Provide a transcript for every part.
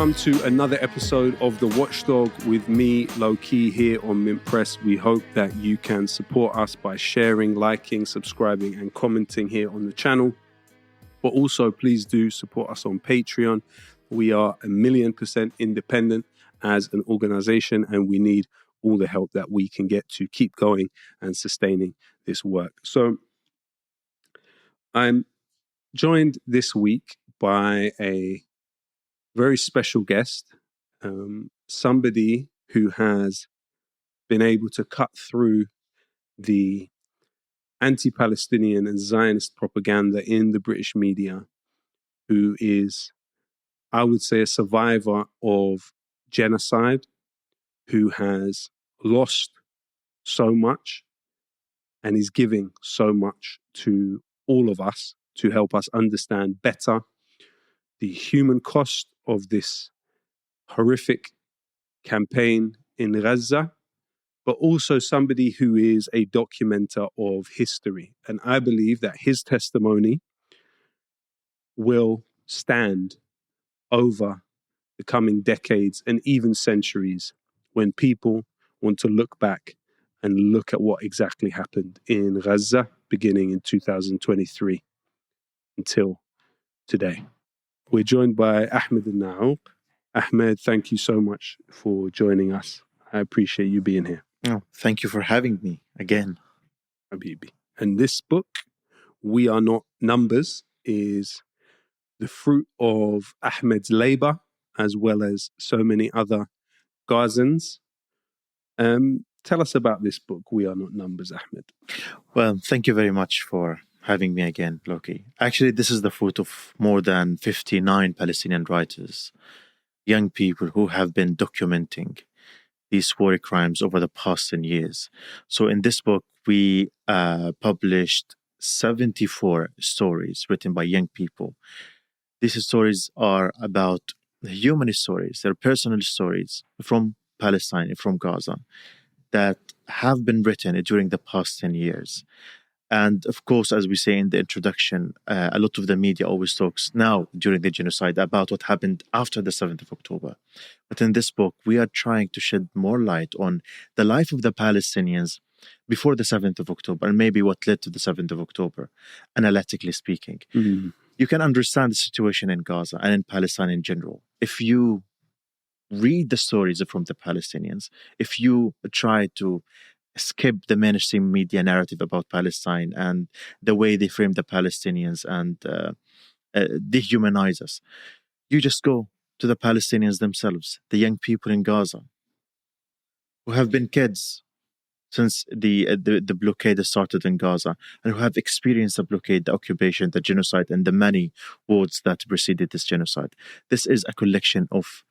welcome to another episode of The Watchdog with me, Lowkey, here on Mint Press. We hope that you can support us by sharing, liking, subscribing and commenting here on the channel. But also, please do support us on Patreon. We are 1,000,000% independent as an organization, and we need all the help that we can get to keep going and sustaining this work. So I'm joined this week by a very special guest, somebody who has been able to cut through the anti-Palestinian and Zionist propaganda in the British media, who is, I would say, a survivor of genocide, who has lost so much and is giving so much to all of us to help us understand better the human cost of this horrific campaign in Gaza, but also somebody who is a documenter of history. And I believe that his testimony will stand over the coming decades and even centuries when people want to look back and look at what exactly happened in Gaza beginning in 2023 until today. We're joined by Ahmed Alnaouq. Ahmed, thank you so much for joining us. I appreciate you being here. Oh, thank you for having me again. Habibi. And this book, We Are Not Numbers, is the fruit of Ahmed's labor, as well as so many other Gazans. Tell us about this book, We Are Not Numbers, Ahmed. Well, thank you very much for having me again, Lowkey. Actually, this is the fruit of more than 59 Palestinian writers, young people who have been documenting these war crimes over the past 10 years. So in this book, we published 74 stories written by young people. These stories are about human stories, they're personal stories from Palestine, from Gaza, that have been written during the past 10 years. And of course, as we say in the introduction, a lot of the media always talks now during the genocide about what happened after the 7th of October. But in this book, we are trying to shed more light on the life of the Palestinians before the 7th of October and maybe what led to the 7th of October, analytically speaking. Mm-hmm. You can understand the situation in Gaza and in Palestine in general if you read the stories from the Palestinians, if you try to skip the mainstream media narrative about Palestine and the way they frame the Palestinians and dehumanize us. You just go to the Palestinians themselves, the young people in Gaza, who have been kids since the blockade started in Gaza, and who have experienced the blockade, the occupation, the genocide, and the many wars that preceded this genocide. This is a collection of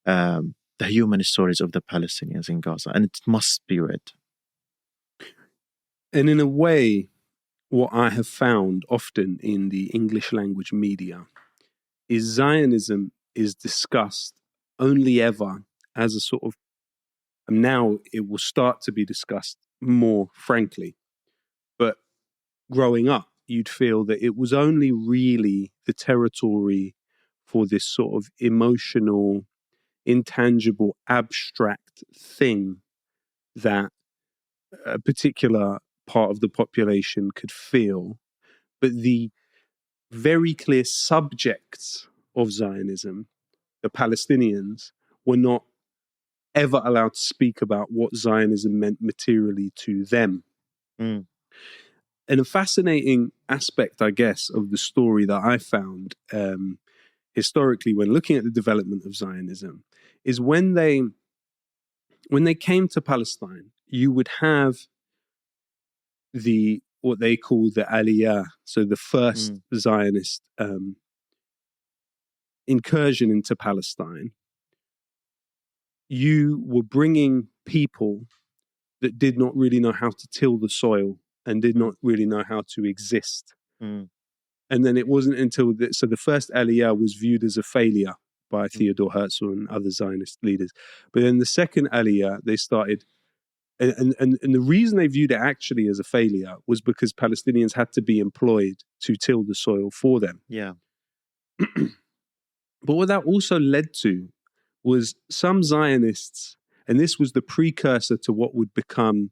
the human stories of the Palestinians in Gaza, and it must be read. And in a way, what I have found often in the English language media is Zionism is discussed only ever as a sort of, and now it will start to be discussed more frankly. But growing up, you'd feel that it was only really the territory for this sort of emotional, intangible, abstract thing that a particular part of the population could feel, but the very clear subjects of Zionism, the Palestinians, were not ever allowed to speak about what Zionism meant materially to them. Mm. And a fascinating aspect, I guess, of the story that I found historically when looking at the development of Zionism is when they came to Palestine, you would have what they call the Aliyah, so the first Zionist incursion into Palestine. You were bringing people that did not really know how to till the soil and did not really know how to exist. And then it wasn't until so the first Aliyah was viewed as a failure by Theodor Herzl and other Zionist leaders. But then the second Aliyah, they started. And the reason they viewed it actually as a failure was because Palestinians had to be employed to till the soil for them. Yeah. But what that also led to was some Zionists, and this was the precursor to what would become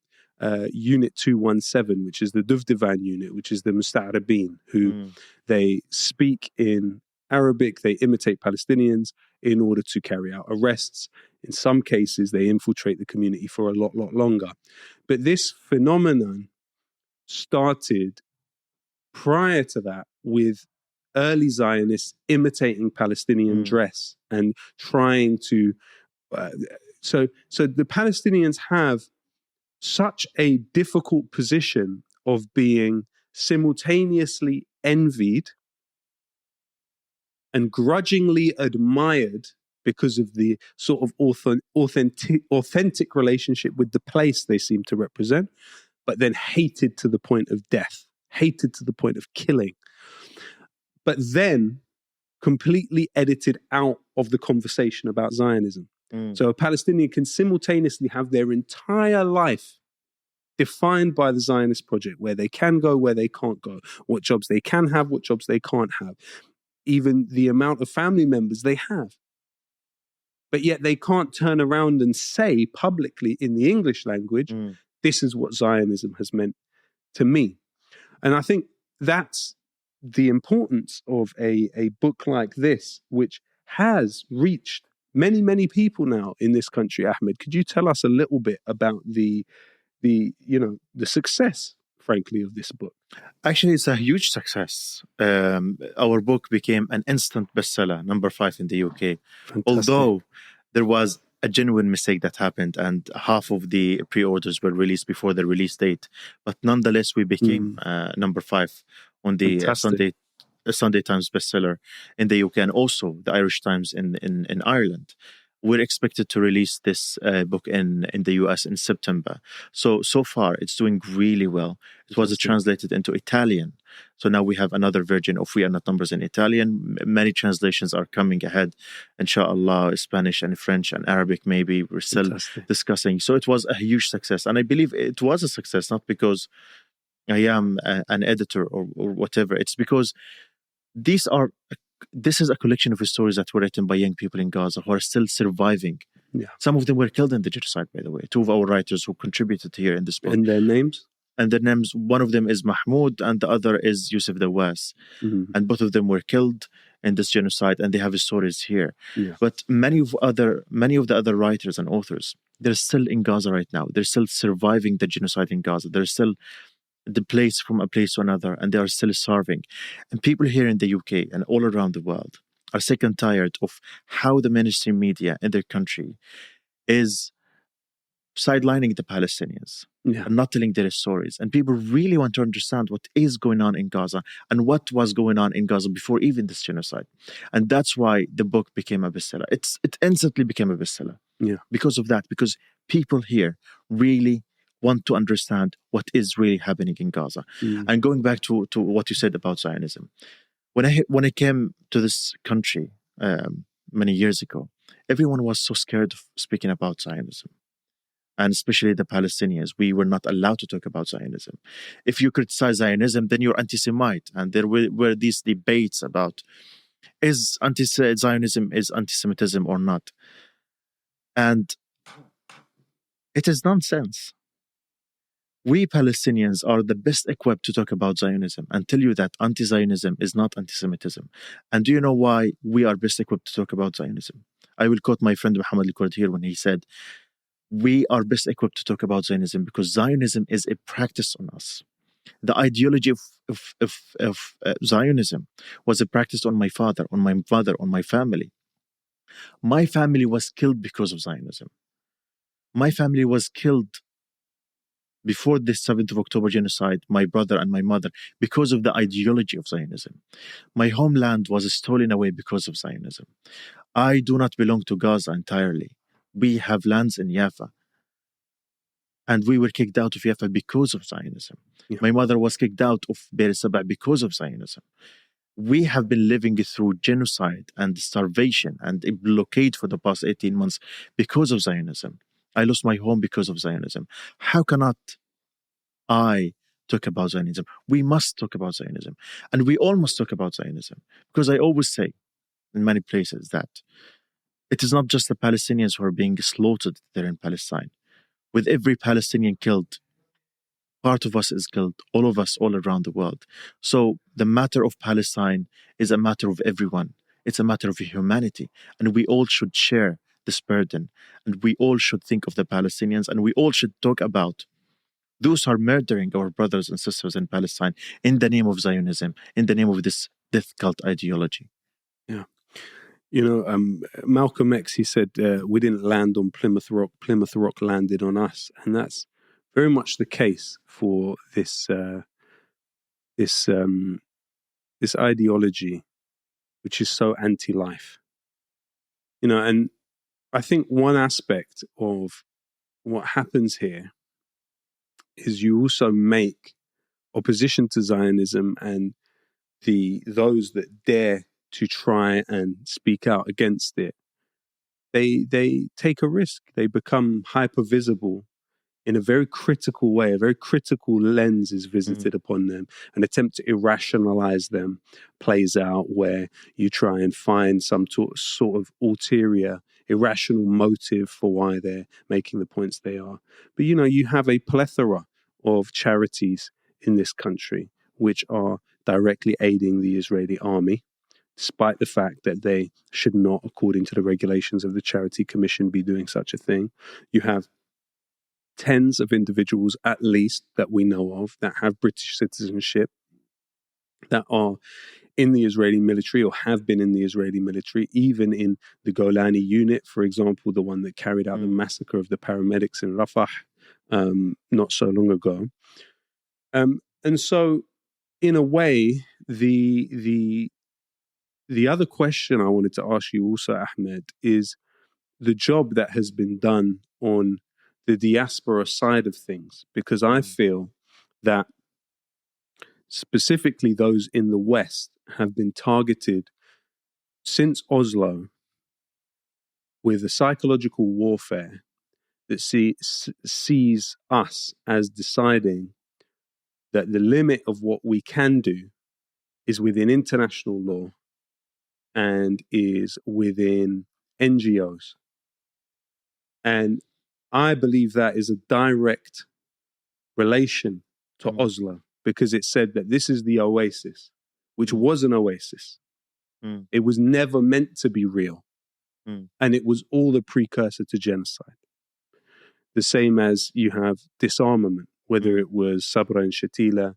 Unit 217, which is the Duvdevan unit, which is the Musta'arabin, who they speak in Arabic, they imitate Palestinians in order to carry out arrests. In some cases, they infiltrate the community for a lot longer. But this phenomenon started prior to that with early Zionists imitating Palestinian dress and trying to. So the Palestinians have such a difficult position of being simultaneously envied and grudgingly admired because of the sort of authentic relationship with the place they seem to represent, but then hated to the point of death, hated to the point of killing, but then completely edited out of the conversation about Zionism. So a Palestinian can simultaneously have their entire life defined by the Zionist project, where they can go, where they can't go, what jobs they can have, what jobs they can't have, even the amount of family members they have. But yet they can't turn around and say publicly in the English language, this is what Zionism has meant to me. And I think that's the importance of a book like this, which has reached many people now in this country. Ahmed, could you tell us a little bit about the success, frankly, of this book? Actually, it's a huge success. Our book became an instant bestseller, number 5 in the UK. Fantastic. Although there was a genuine mistake that happened and half of the pre-orders were released before the release date. But nonetheless, we became number 5 on the Sunday Times bestseller in the UK and also the Irish Times in Ireland. We're expected to release this book in the US in September. So far, it's doing really well. It was translated into Italian. So now we have another version of We Are Not Numbers in Italian. Many translations are coming ahead. Inshallah, Spanish and French and Arabic maybe. We're still discussing. So it was a huge success. And I believe it was a success, not because I am an editor or whatever. It's because this is a collection of stories that were written by young people in Gaza who are still surviving. Yeah. Some of them were killed in the genocide, by the way. 2 of our writers who contributed here in this book. And their names? And their names, one of them is Mahmoud and the other is Yusuf Dawas. And both of them were killed in this genocide and they have stories here. Yeah. But many of the other writers and authors, they're still in Gaza right now. They're still surviving the genocide in Gaza. They're still from a place to another, and they are still starving. And people here in the UK and all around the world are sick and tired of how the mainstream media in their country is sidelining the Palestinians and not telling their stories. And people really want to understand what is going on in Gaza and what was going on in Gaza before even this genocide. And that's why the book became a bestseller. It instantly became a bestseller. Yeah. Because of that, because people here really want to understand what is really happening in Gaza. And going back to what you said about Zionism, when I came to this country many years ago, everyone was so scared of speaking about Zionism, and especially the Palestinians. We were not allowed to talk about Zionism. If you criticize Zionism, then you're anti-Semite, and there were these debates about is Zionism is anti-Semitism or not, and it is nonsense. We Palestinians are the best equipped to talk about Zionism and tell you that anti-Zionism is not anti-Semitism. And do you know why we are best equipped to talk about Zionism? I will quote my friend Ahmed Alnaouq here when he said, we are best equipped to talk about Zionism because Zionism is a practice on us. The ideology of Zionism was a practice on my father, on my mother, on my family. My family was killed because of Zionism. My family was killed before the 7th of October genocide, my brother and my mother, because of the ideology of Zionism. My homeland was stolen away because of Zionism. I do not belong to Gaza entirely. We have lands in Jaffa. And we were kicked out of Jaffa because of Zionism. Yeah. My mother was kicked out of Beir Saba because of Zionism. We have been living through genocide and starvation and a blockade for the past 18 months because of Zionism. I lost my home because of Zionism. How cannot I talk about Zionism? We must talk about Zionism. And we all must talk about Zionism. Because I always say, in many places that it is not just the Palestinians who are being slaughtered there in Palestine. With every Palestinian killed, part of us is killed, all of us, all around the world. So the matter of Palestine is a matter of everyone. It's a matter of humanity. And we all should share this burden. And we all should think of the Palestinians, and we all should talk about those who are murdering our brothers and sisters in Palestine in the name of Zionism, in the name of this death cult ideology. Yeah. Malcolm X, he said, we didn't land on Plymouth Rock. Plymouth Rock landed on us. And that's very much the case for this ideology, which is so anti-life. And I think one aspect of what happens here is you also make opposition to Zionism and those that dare to try and speak out against it, they take a risk. They become hyper visible in a very critical way. A very critical lens is visited upon them. An attempt to irrationalize them plays out, where you try and find some sort of ulterior, irrational motive for why they're making the points they are. But you have a plethora of charities in this country which are directly aiding the Israeli army, despite the fact that they should not, according to the regulations of the Charity Commission, be doing such a thing. You have tens of individuals, at least, that we know of, that have British citizenship, that are in the Israeli military or have been in the Israeli military, even in the Golani unit, for example, the one that carried out the massacre of the paramedics in Rafah not so long ago. And so, in a way, the other question I wanted to ask you also, Ahmed, is the job that has been done on the diaspora side of things, because I feel that specifically those in the West have been targeted since Oslo with a psychological warfare that sees us as deciding that the limit of what we can do is within international law and is within NGOs. And I believe that is a direct relation to Oslo, because it said that this is the oasis, which was an oasis. It was never meant to be real. And it was all the precursor to genocide. The same as you have disarmament, whether it was Sabra and Shatila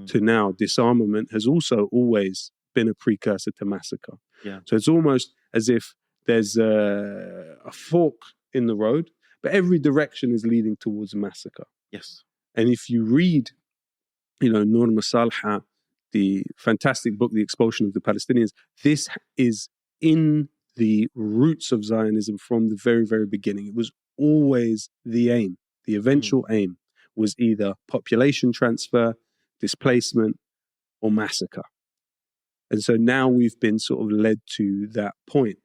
to now, disarmament has also always been a precursor to massacre. Yeah. So it's almost as if there's a fork in the road, but every direction is leading towards massacre. Yes. And if you read, Noor Masalha, the fantastic book, The Expulsion of the Palestinians, this is in the roots of Zionism from the very, very beginning. It was always the aim. The eventual aim was either population transfer, displacement, or massacre. And so now we've been sort of led to that point.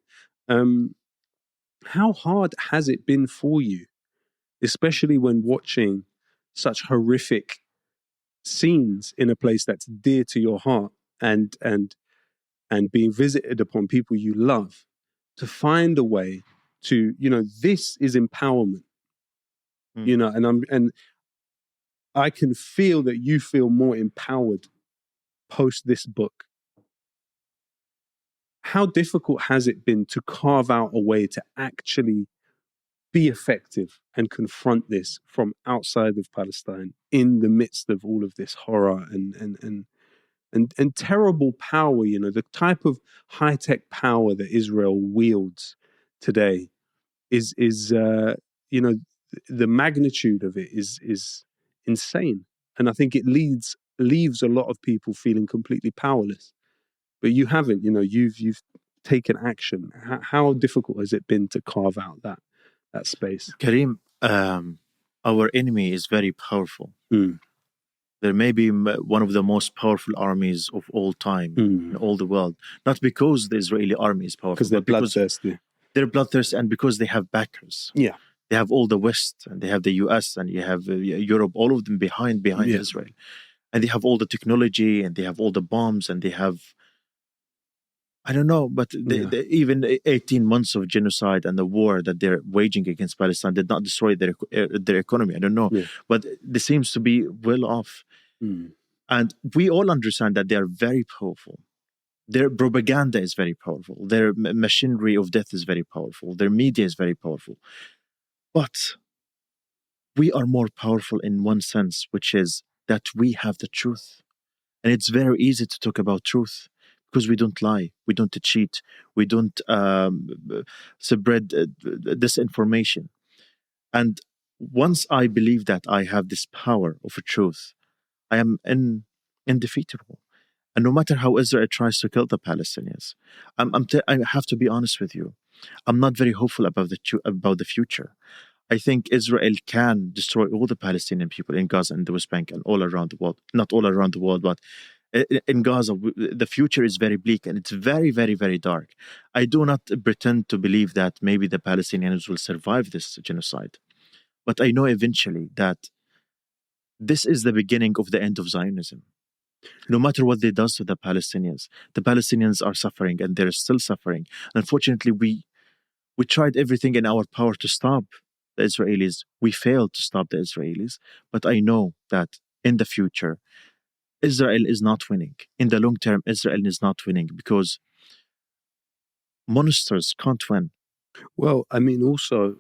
How hard has it been for you, especially when watching such horrific scenes in a place that's dear to your heart and being visited upon people you love, to find a way to, this is empowerment, and I can feel that you feel more empowered post this book. How difficult has it been to carve out a way to actually be effective and confront this from outside of Palestine in the midst of all of this horror and terrible power? The type of high-tech power that Israel wields today is the magnitude of it is insane, and I think it leaves a lot of people feeling completely powerless. But you haven't, you've taken action. How difficult has it been to carve out that space? Karim, our enemy is very powerful. There may be one of the most powerful armies of all time in all the world. Not because the Israeli army is powerful, because they're bloodthirsty. They're bloodthirsty, and because they have backers. Yeah. They have all the West, and they have the US, and you have Europe, all of them behind Israel. And they have all the technology, and they have all the bombs, and they have I don't know, but Yeah. even 18 months of genocide and the war that they're waging against Palestine did not destroy their economy. I don't know, Yeah. but they seems to be well off. Mm. And we all understand that they are very powerful. Their propaganda is very powerful. Their machinery of death is very powerful. Their media is very powerful. But we are more powerful in one sense, which is that we have the truth. And it's very easy to talk about truth because we don't lie, we don't cheat, we don't spread disinformation. And once I believe that I have this power of a truth, I am indefeatable. And no matter how Israel tries to kill the Palestinians, I have to be honest with you. I'm not very hopeful about the future. I think Israel can destroy all the Palestinian people in Gaza and the West Bank and all around the world. Not all around the world, but in Gaza, the future is very bleak and it's very, very, very dark. I do not pretend to believe that maybe the Palestinians will survive this genocide. But I know eventually that this is the beginning of the end of Zionism. No matter what they does to the Palestinians are suffering and they're still suffering. Unfortunately, we tried everything in our power to stop the Israelis. We failed to stop the Israelis. But I know that in the future, Israel is not winning. In the long term, Israel is not winning because monsters can't win. Well, I mean, also,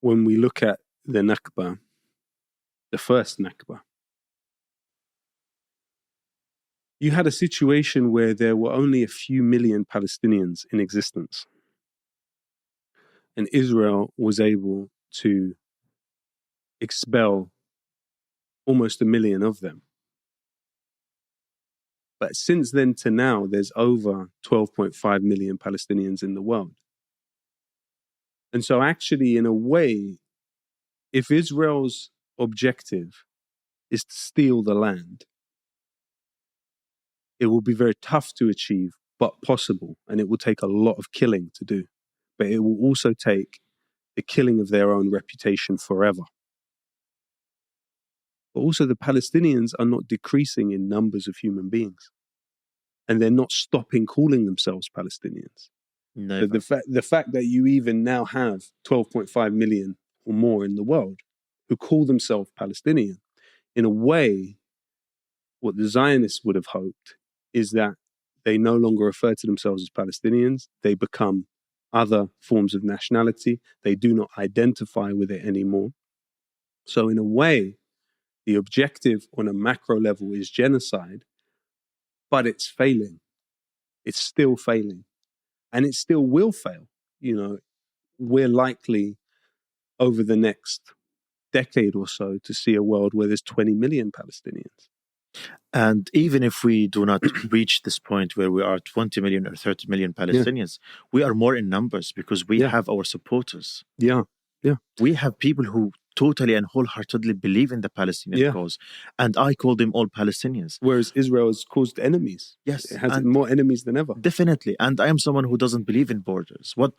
when we look at the Nakba, the first Nakba, you had a situation where there were only a few million Palestinians in existence. And Israel was able to expel almost a million of them. But since then to now, there's over 12.5 million Palestinians in the world. And so actually, in a way, if Israel's objective is to steal the land, it will be very tough to achieve, but possible. And it will take a lot of killing to do. But it will also take the killing of their own reputation forever. But also the Palestinians are not decreasing in numbers of human beings. And they're not stopping calling themselves Palestinians. Never. The fact that you even now have 12.5 million or more in the world who call themselves Palestinian, in a way, what the Zionists would have hoped is that they no longer refer to themselves as Palestinians. They become other forms of nationality. They do not identify with it anymore. So in a way, the objective on a macro level is genocide, but it's failing. It's still failing. And it still will fail. You know, we're likely over the next decade or so to see a world where there's 20 million Palestinians. And even if we do not reach this point where we are 20 million or 30 million Palestinians, we are more in numbers because we have our supporters. Yeah. We have people who totally and wholeheartedly believe in the Palestinian cause. And I call them all Palestinians. Whereas Israel has caused enemies. Yes. It has more enemies than ever. Definitely. And I am someone who doesn't believe in borders. What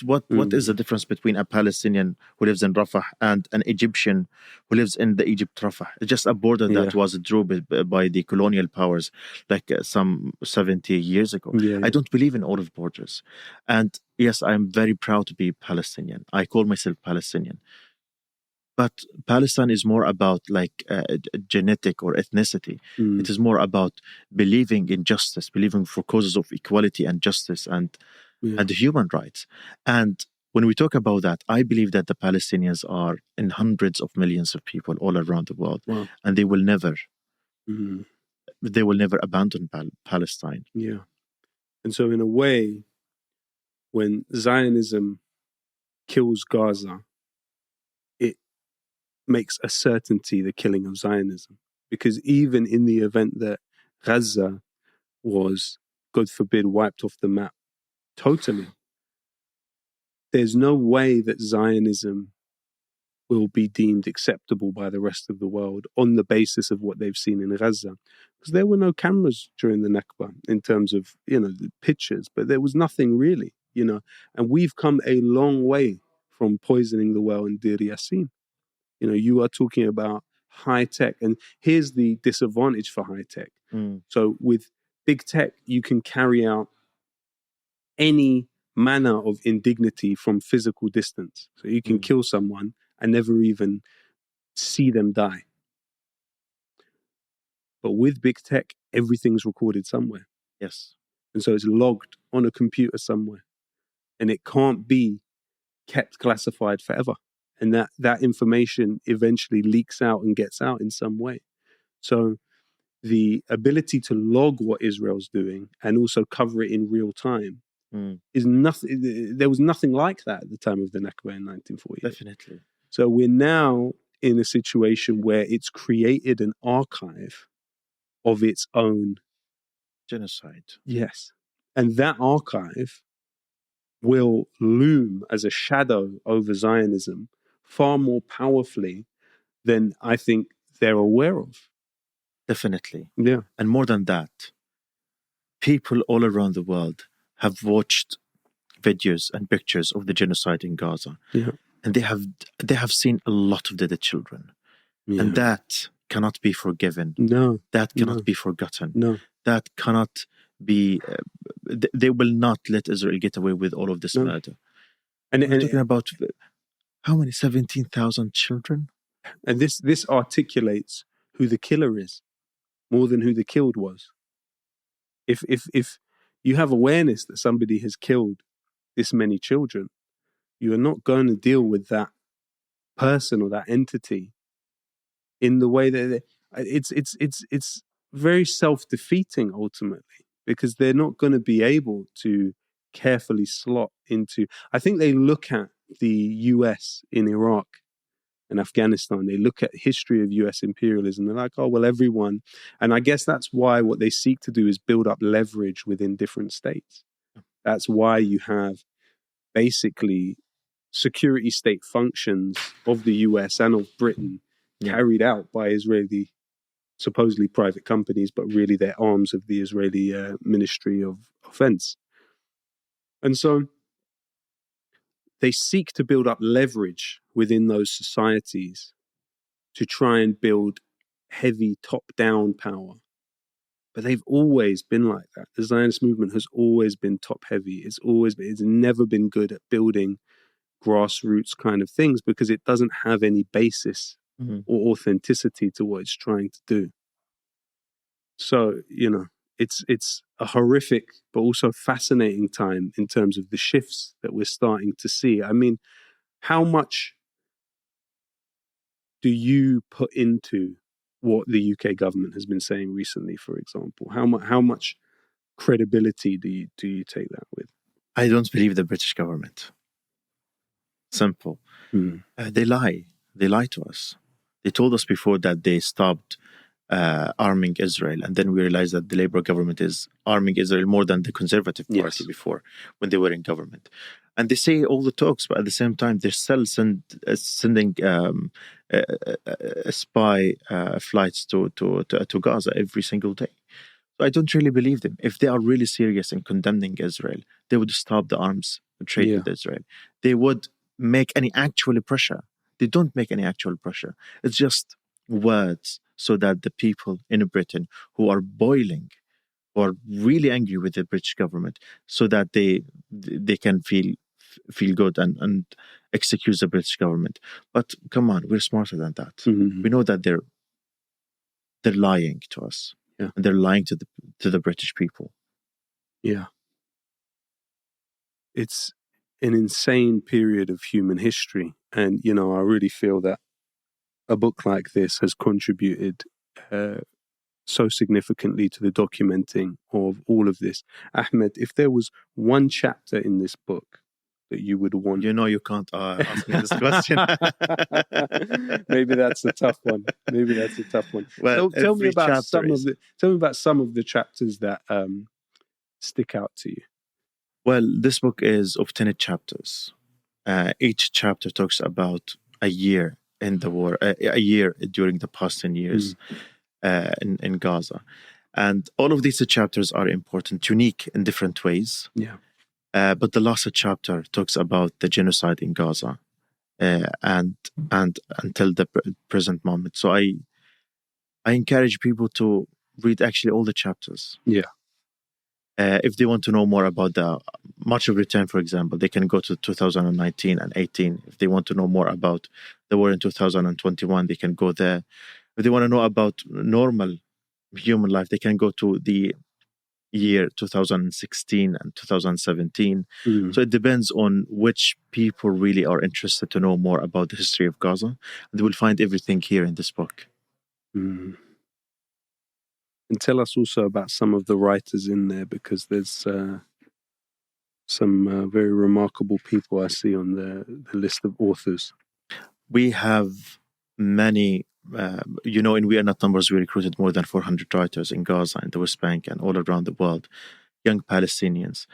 is the difference between a Palestinian who lives in Rafah and an Egyptian who lives in the Egypt Rafah? It's just a border that was drawn by the colonial powers like some 70 years ago. I don't believe in all of borders. And yes, I'm very proud to be Palestinian. I call myself Palestinian. But Palestine is more about like genetic or ethnicity. It is more about believing in justice, believing for causes of equality and justice and human rights. And when we talk about that, I believe that the Palestinians are in hundreds of millions of people all around the world, and they will never abandon Palestine. Yeah. And so in a way, when Zionism kills Gaza, it makes a certainty the killing of Zionism. Because even in the event that Gaza was, God forbid, wiped off the map totally, there's no way that Zionism will be deemed acceptable by the rest of the world on the basis of what they've seen in Gaza. Because there were no cameras during the Nakba in terms of, the pictures, but there was nothing really, and we've come a long way from poisoning the well in Deir Yassin. You are talking about high tech, and here's the disadvantage for high tech. So with big tech, you can carry out any manner of indignity from physical distance. So you can kill someone and never even see them die. But with big tech, everything's recorded somewhere. Yes. And so it's logged on a computer somewhere. And it can't be kept classified forever. And that information eventually leaks out and gets out in some way. So the ability to log what Israel's doing and also cover it in real time is nothing. There was nothing like that at the time of the Nakba in 1948. Definitely. So we're now in a situation where it's created an archive of its own Genocide. Yes. And that archive will loom as a shadow over Zionism far more powerfully than I think they're aware of. Definitely. Yeah. And more than that, people all around the world have watched videos and pictures of the genocide in Gaza. Yeah. And they have seen a lot of dead children. Yeah. And that cannot be forgiven. No. That cannot be forgotten. No. That cannot be... they will not let Israel get away with all of this murder. And we're talking about how many? 17,000 children? And this articulates who the killer is more than who the killed was. If you have awareness that somebody has killed this many children, you are not going to deal with that person or that entity in the way that it's very self-defeating ultimately, because they're not going to be able to carefully slot into. I think they look at the US in Iraq and Afghanistan, they look at history of US imperialism, they're like, oh well, everyone, and I guess that's why what they seek to do is build up leverage within different states. That's why you have basically security state functions of the US and of Britain carried out by Israeli, supposedly private companies, but really they're arms of the Israeli Ministry of Defense. And so they seek to build up leverage within those societies to try and build heavy top-down power. But they've always been like that. The Zionist movement has always been top-heavy. It's never been good at building grassroots kind of things because it doesn't have any basis or authenticity to what it's trying to do. So, it's a horrific but also fascinating time in terms of the shifts that we're starting to see. I mean, how much do you put into what the UK government has been saying recently, for example? How much credibility do you take that with? I don't believe the British government. Simple. They lie. They lie to us. They told us before that they stopped arming Israel, and then we realized that the Labour government is arming Israel more than the Conservative Party before, when they were in government. And they say all the talks, but at the same time, they're still sending spy flights to Gaza every single day. So I don't really believe them. If they are really serious in condemning Israel, they would stop the arms trade with Israel. They would make any actual pressure. They don't make any actual pressure. It's just words, so that the people in Britain who are boiling, who are really angry with the British government, so that they can feel good and excuse the British government. But come on, we're smarter than that. We know that they're lying to us. And they're lying to the British people. Yeah. It's an insane period of human history. And, I really feel that a book like this has contributed so significantly to the documenting of all of this. Ahmed, if there was one chapter in this book that you would want... You can't ask me this question. Maybe that's a tough one. Well, tell me about some of the chapters that stick out to you. Well, this book is of 10 chapters. Each chapter talks about a year in the war, a year during the past 10 years in Gaza. And all of these chapters are important, unique in different ways. Yeah. But the last chapter talks about the genocide in Gaza and until the present moment. So I encourage people to read actually all the chapters. Yeah. If they want to know more about the March of Return, for example, they can go to 2019 and 18. If they want to know more about the war in 2021, they can go there. If they want to know about normal human life, they can go to the year 2016 and 2017. So it depends on which people really are interested to know more about the history of Gaza. And they will find everything here in this book. And tell us also about some of the writers in there, because there's some very remarkable people I see on the list of authors. We have many, in We Are Not Numbers, we recruited more than 400 writers in Gaza, in the West Bank, and all around the world, young Palestinians.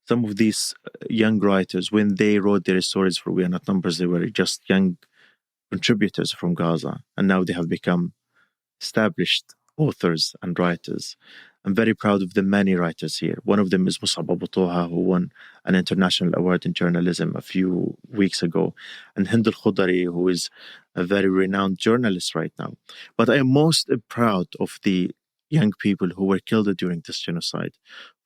Some of these young writers, when they wrote their stories for We Are Not Numbers, they were just young contributors from Gaza, and now they have become established authors and writers. I'm very proud of the many writers here. One of them is Musab Abu Toha, who won an international award in journalism a few weeks ago, and Hind al-Khudari, who is a very renowned journalist right now. But I am most proud of the young people who were killed during this genocide.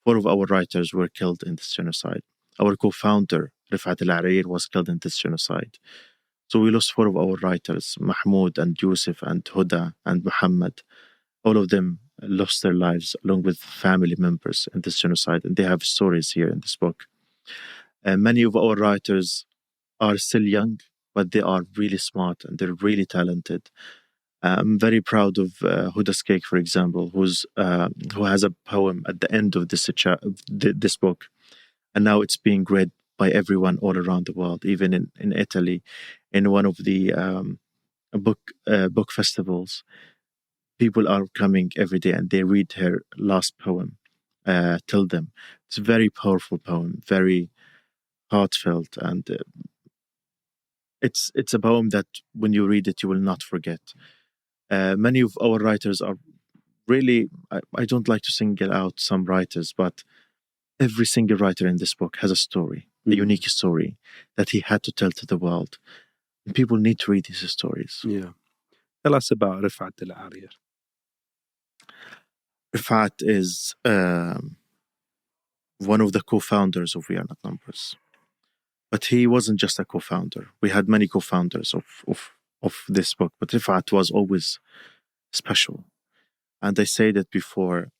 4 of our writers were killed in this genocide. Our co-founder, Rifat al-Arir, was killed in this genocide. So we lost 4 of our writers, Mahmoud and Yusuf and Huda and Muhammad. All of them lost their lives along with family members in this genocide, and they have stories here in this book. Many of our writers are still young, but they are really smart and they're really talented. I'm very proud of Huda's Cake, for example, who has a poem at the end of this book, and now it's being read by everyone all around the world, even in Italy, in one of the book festivals. People are coming every day and they read her last poem, Till Them. It's a very powerful poem, very heartfelt, and it's a poem that when you read it, you will not forget. Many of our writers are really, I don't like to single out some writers, but every single writer in this book has a story, a unique story that he had to tell to the world. And people need to read these stories. Yeah. Tell us about Rifat al-Arir. Rifat is one of the co-founders of We Are Not Numbers. But he wasn't just a co-founder. We had many co-founders of this book, but Rifat was always special. And I said it before,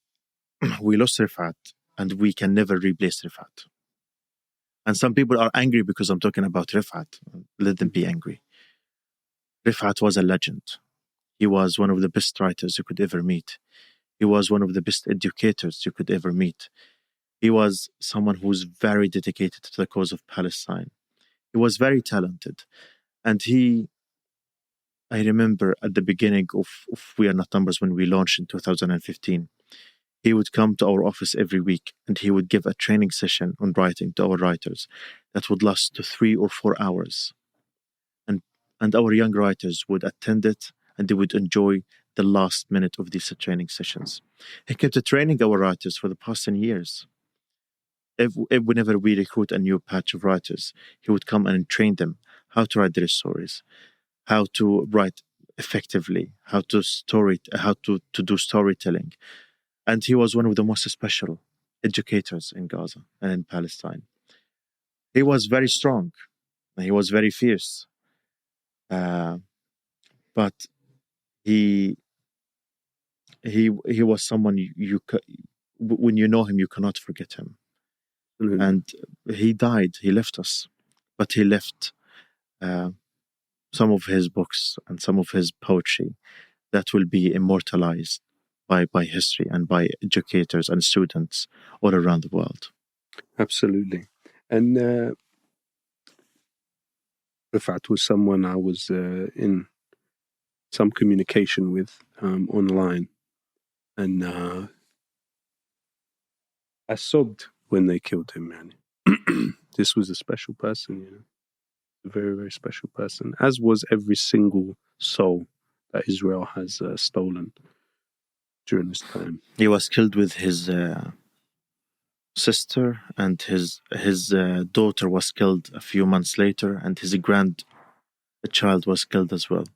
we lost Rifat, and we can never replace Rifat. And some people are angry because I'm talking about Rifat. Let them be angry. Rifat was a legend. He was one of the best writers you could ever meet. He was one of the best educators you could ever meet. He was someone who was very dedicated to the cause of Palestine. He was very talented. And I remember at the beginning of We Are Not Numbers, when we launched in 2015, he would come to our office every week and he would give a training session on writing to our writers that would last to 3 or 4 hours. And our young writers would attend it and they would enjoy the last minute of these training sessions. He kept training our writers for the past 10 years. Whenever we recruit a new batch of writers, he would come and train them how to write their stories, how to write effectively, how to do storytelling. And he was one of the most special educators in Gaza and in Palestine. He was very strong. He was very fierce. But he was someone when you know him, you cannot forget him. Mm-hmm. And he died. He left us, but he left some of his books and some of his poetry that will be immortalized by history and by educators and students all around the world. Absolutely. And Rifat was someone I was in some communication with online, and I sobbed when they killed him, man. This was a special person, you know, a very, very special person, as was every single soul that Israel has stolen during this time. He was killed with his sister, and his daughter was killed a few months later, and his grandchild was killed as well.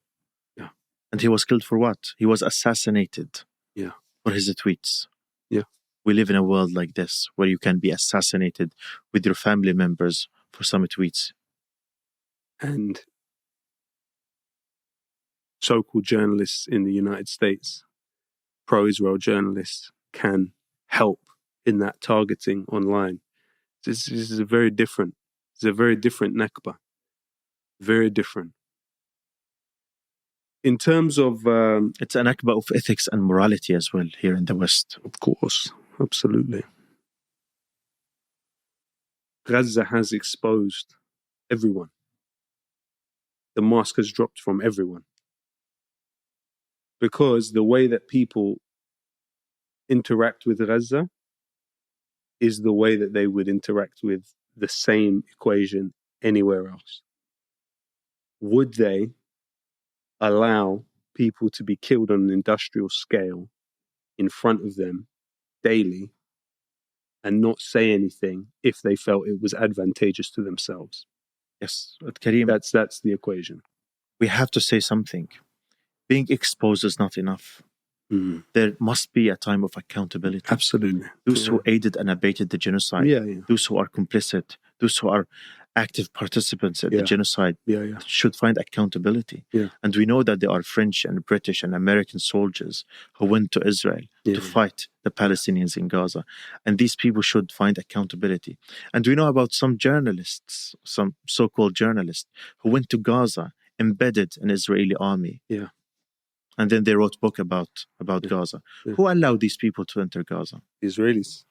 Yeah. And he was killed for what? He was assassinated. Yeah. For his tweets. Yeah. we live in a world like this where you can be assassinated with your family members for some tweets. And so-called journalists in the United States, pro-Israel journalists, can help in that targeting online. This is a very different. It's a very different Nakba. Very different. In terms of... it's an Nakba of ethics and morality as well here in the West. Of course, absolutely. Gaza has exposed everyone. The mask has dropped from everyone. Because the way that people interact with Gaza is the way that they would interact with the same equation anywhere else. Would they allow people to be killed on an industrial scale in front of them daily and not say anything if they felt it was advantageous to themselves? Yes, but Karim, that's the equation. We have to say something. Being exposed is not enough. There must be a time of accountability. Absolutely. Those who aided and abetted the genocide, those who are complicit, those who are active participants in the genocide should find accountability. And we know that there are French and British and American soldiers who went to Israel to fight the Palestinians in Gaza. And these people should find accountability. And we know about some journalists, some so-called journalists, who went to Gaza embedded in Israeli army. And then they wrote a book about Gaza. Who allowed these people to enter Gaza? Israelis.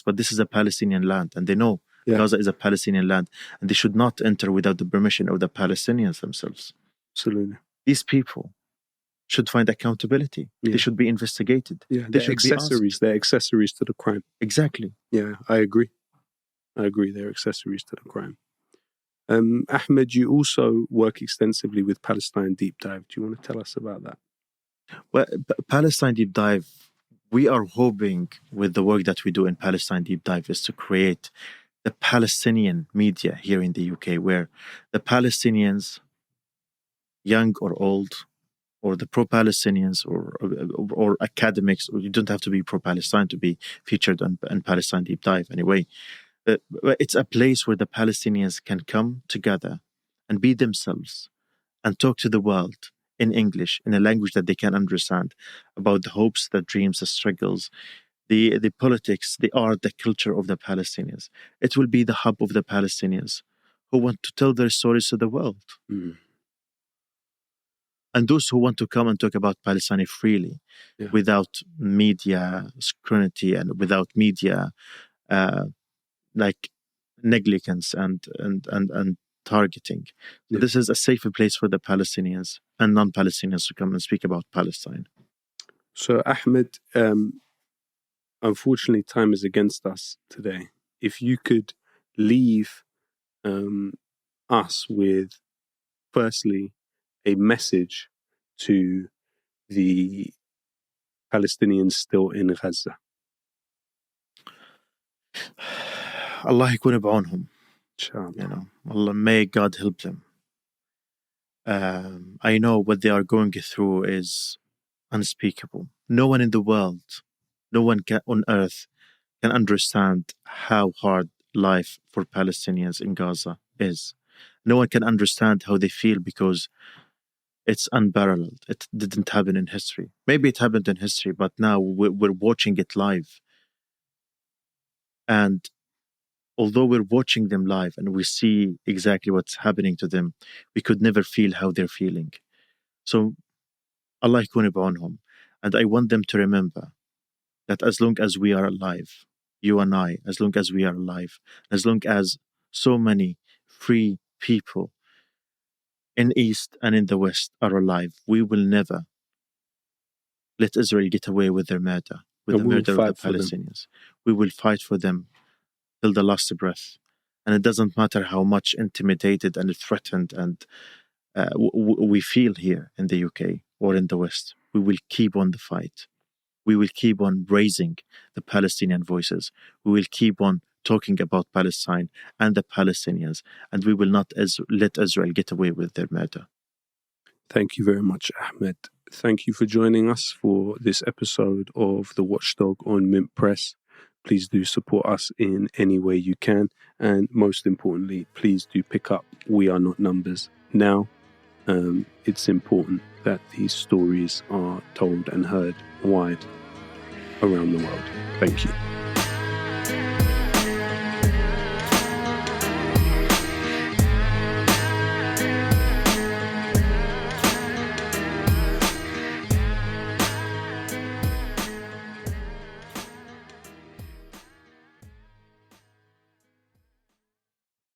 But this is a Palestinian land, and they know Gaza is a Palestinian land, and they should not enter without the permission of the Palestinians themselves. Absolutely. These people should find accountability. They should be investigated. They should accessories. They're accessories to the crime. Exactly. Yeah, I agree. They're accessories to the crime. Ahmed, you also work extensively with Palestine Deep Dive. Do you want to tell us about that? Well, Palestine Deep Dive, we are hoping with the work that we do in Palestine Deep Dive is to create the Palestinian media here in the UK, where the Palestinians, young or old, or the pro-Palestinians or academics, or you don't have to be pro-Palestine to be featured on Palestine Deep Dive anyway. It's a place where the Palestinians can come together and be themselves and talk to the world in English, in a language that they can understand, about the hopes, the dreams, the struggles, the politics, the art, the culture of the Palestinians. It will be the hub of the Palestinians who want to tell their stories to the world. And those who want to come and talk about Palestine freely, without media scrutiny and without media like negligence and targeting. So this is a safer place for the Palestinians and non-Palestinians to come and speak about Palestine. So Ahmed, unfortunately time is against us today. If you could leave us with, firstly, a message to the Palestinians still in Gaza. Allah يكون بعونهم. Inshallah. Allah, may God help them. I know what they are going through is unspeakable. No one in the world, no one on earth can understand how hard life for Palestinians in Gaza is. No one can understand how they feel because it's unparalleled. It didn't happen in history. Maybe it happened in history, but now we're watching it live. And although we're watching them live and we see exactly what's happening to them, we could never feel how they're feeling. So, Allah يكون بعونهم. And I want them to remember that as long as we are alive, you and I, as long as we are alive, as long as so many free people in East and in the West are alive, we will never let Israel get away with their murder, with the murder of the Palestinians. We will fight for them till the last breath. And it doesn't matter how much intimidated and threatened and we feel here in the UK or in the West. We will keep on the fight. We will keep on raising the Palestinian voices. We will keep on talking about Palestine and the Palestinians, and we will not let Israel get away with their murder. Thank you very much, Ahmed. Thank you for joining us for this episode of The Watchdog on Mint Press. Please do support us in any way you can. And most importantly, please do pick up We Are Not Numbers now. It's important that these stories are told and heard wide around the world. Thank you.